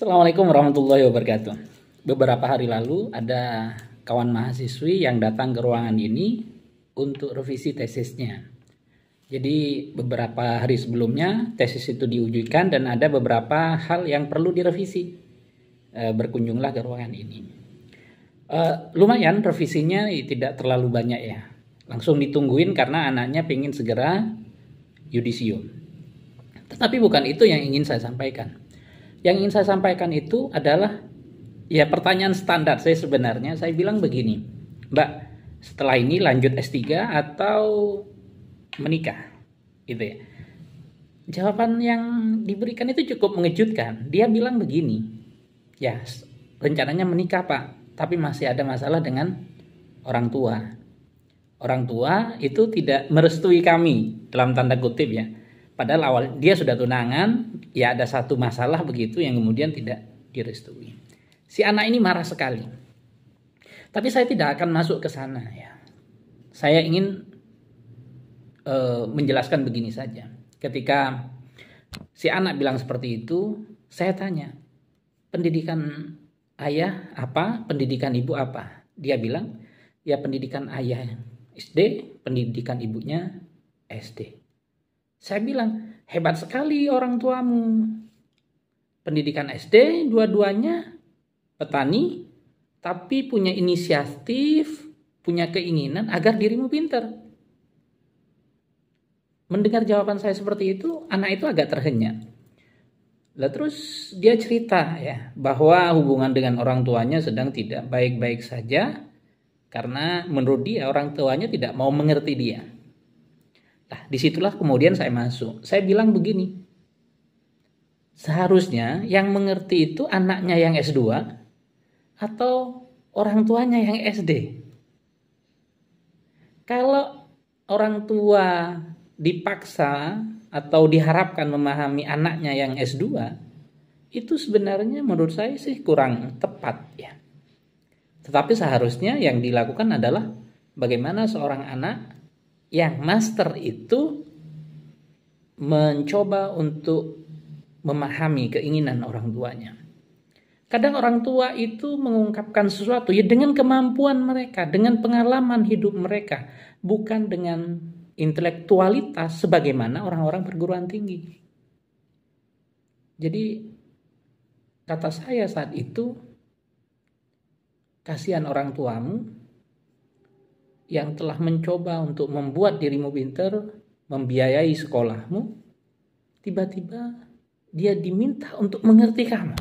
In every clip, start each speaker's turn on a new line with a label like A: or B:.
A: Assalamualaikum warahmatullahi wabarakatuh. Beberapa hari lalu ada kawan mahasiswi yang datang ke ruangan ini untuk revisi tesisnya. Jadi beberapa hari sebelumnya tesis itu diujikan dan ada beberapa hal yang perlu direvisi. Berkunjunglah ke ruangan ini. Lumayan revisinya tidak terlalu banyak ya. Langsung ditungguin karena anaknya pengen segera yudisium. Tetapi bukan itu yang ingin saya sampaikan. Yang ingin saya sampaikan itu adalah ya pertanyaan standar saya sebenarnya. Saya bilang begini, Mbak, setelah ini lanjut S3 atau menikah? Gitu ya. Jawaban yang diberikan itu cukup mengejutkan. Dia bilang begini, ya rencananya menikah Pak, tapi masih ada masalah dengan orang tua. Orang tua itu tidak merestui kami, dalam tanda kutip ya. Padahal awal dia sudah tunangan, ya ada satu masalah begitu yang kemudian tidak direstui. Si anak ini marah sekali. Tapi saya tidak akan masuk ke sana ya. Saya ingin menjelaskan begini saja. Ketika si anak bilang seperti itu, saya tanya, pendidikan ayah apa, pendidikan ibu apa? Dia bilang, ya pendidikan ayah SD, pendidikan ibunya SD. Saya bilang, hebat sekali orang tuamu. Pendidikan SD, dua-duanya petani, tapi punya inisiatif, punya keinginan agar dirimu pintar. Mendengar jawaban saya seperti itu, anak itu agak terhenyak. Lah terus dia cerita ya, bahwa hubungan dengan orang tuanya sedang tidak baik-baik saja, karena menurut dia orang tuanya tidak mau mengerti dia. Nah, disitulah kemudian saya masuk. Saya bilang begini, seharusnya yang mengerti itu anaknya yang S2 atau orang tuanya yang SD. Kalau orang tua dipaksa atau diharapkan memahami anaknya yang S2, itu sebenarnya menurut saya sih kurang tepat ya. Tetapi seharusnya yang dilakukan adalah bagaimana seorang anak yang master itu mencoba untuk memahami keinginan orang tuanya. Kadang orang tua itu mengungkapkan sesuatu ya dengan kemampuan mereka, dengan pengalaman hidup mereka, bukan dengan intelektualitas sebagaimana orang-orang perguruan tinggi. Jadi kata saya saat itu, kasihan orang tuamu yang telah mencoba untuk membuat dirimu pintar, membiayai sekolahmu, tiba-tiba dia diminta untuk mengerti kamu.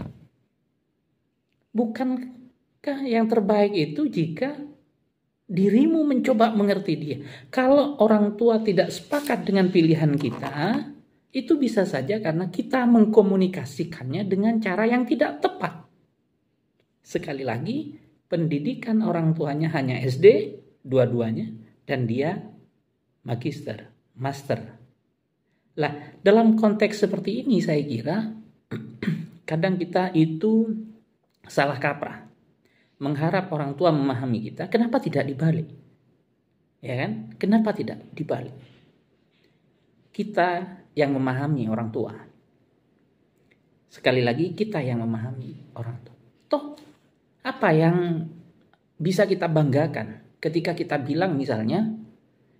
A: Bukankah yang terbaik itu jika dirimu mencoba mengerti dia? Kalau orang tua tidak sepakat dengan pilihan kita, itu bisa saja karena kita mengkomunikasikannya dengan cara yang tidak tepat. Sekali lagi, pendidikan orang tuanya hanya SD, dua-duanya, dan dia magister, master. Lah, dalam konteks seperti ini saya kira kadang kita itu salah kaprah. Mengharap orang tua memahami kita, kenapa tidak dibalik? Ya kan? Kenapa tidak dibalik? Kita yang memahami orang tua. Sekali lagi, kita yang memahami orang tua. Toh, apa yang bisa kita banggakan ketika kita bilang misalnya,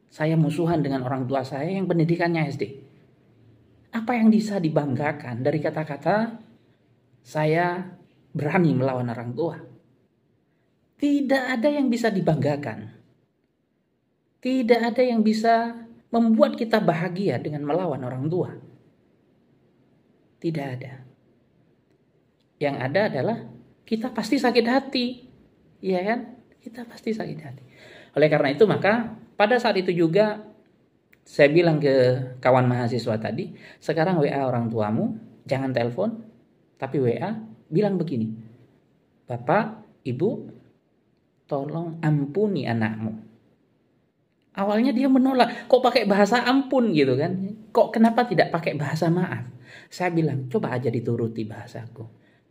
A: saya musuhan dengan orang tua saya yang pendidikannya SD. Apa yang bisa dibanggakan dari kata-kata saya berani melawan orang tua? Tidak ada yang bisa dibanggakan. Tidak ada yang bisa membuat kita bahagia dengan melawan orang tua. Tidak ada. Yang ada adalah kita pasti sakit hati. Iya kan? Kita pasti sakit hati. Oleh karena itu maka pada saat itu juga saya bilang ke kawan mahasiswa tadi, sekarang WA orang tuamu, jangan telepon, tapi WA, bilang begini, Bapak, Ibu, tolong ampuni anakmu. Awalnya dia menolak, kok pakai bahasa ampun gitu kan? Kok kenapa tidak pakai bahasa maaf? Saya bilang, coba aja dituruti bahasaku.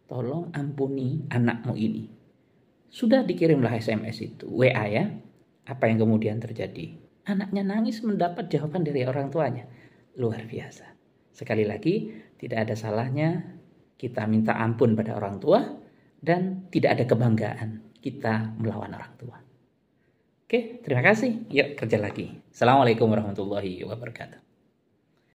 A: Tolong ampuni anakmu ini. Sudah dikirimlah SMS itu, WA ya. Apa yang kemudian terjadi? Anaknya nangis mendapat jawaban dari orang tuanya. Luar biasa. Sekali lagi, tidak ada salahnya kita minta ampun pada orang tua, dan tidak ada kebanggaan kita melawan orang tua. Oke, terima kasih. Yuk kerja lagi. Assalamualaikum warahmatullahi wabarakatuh.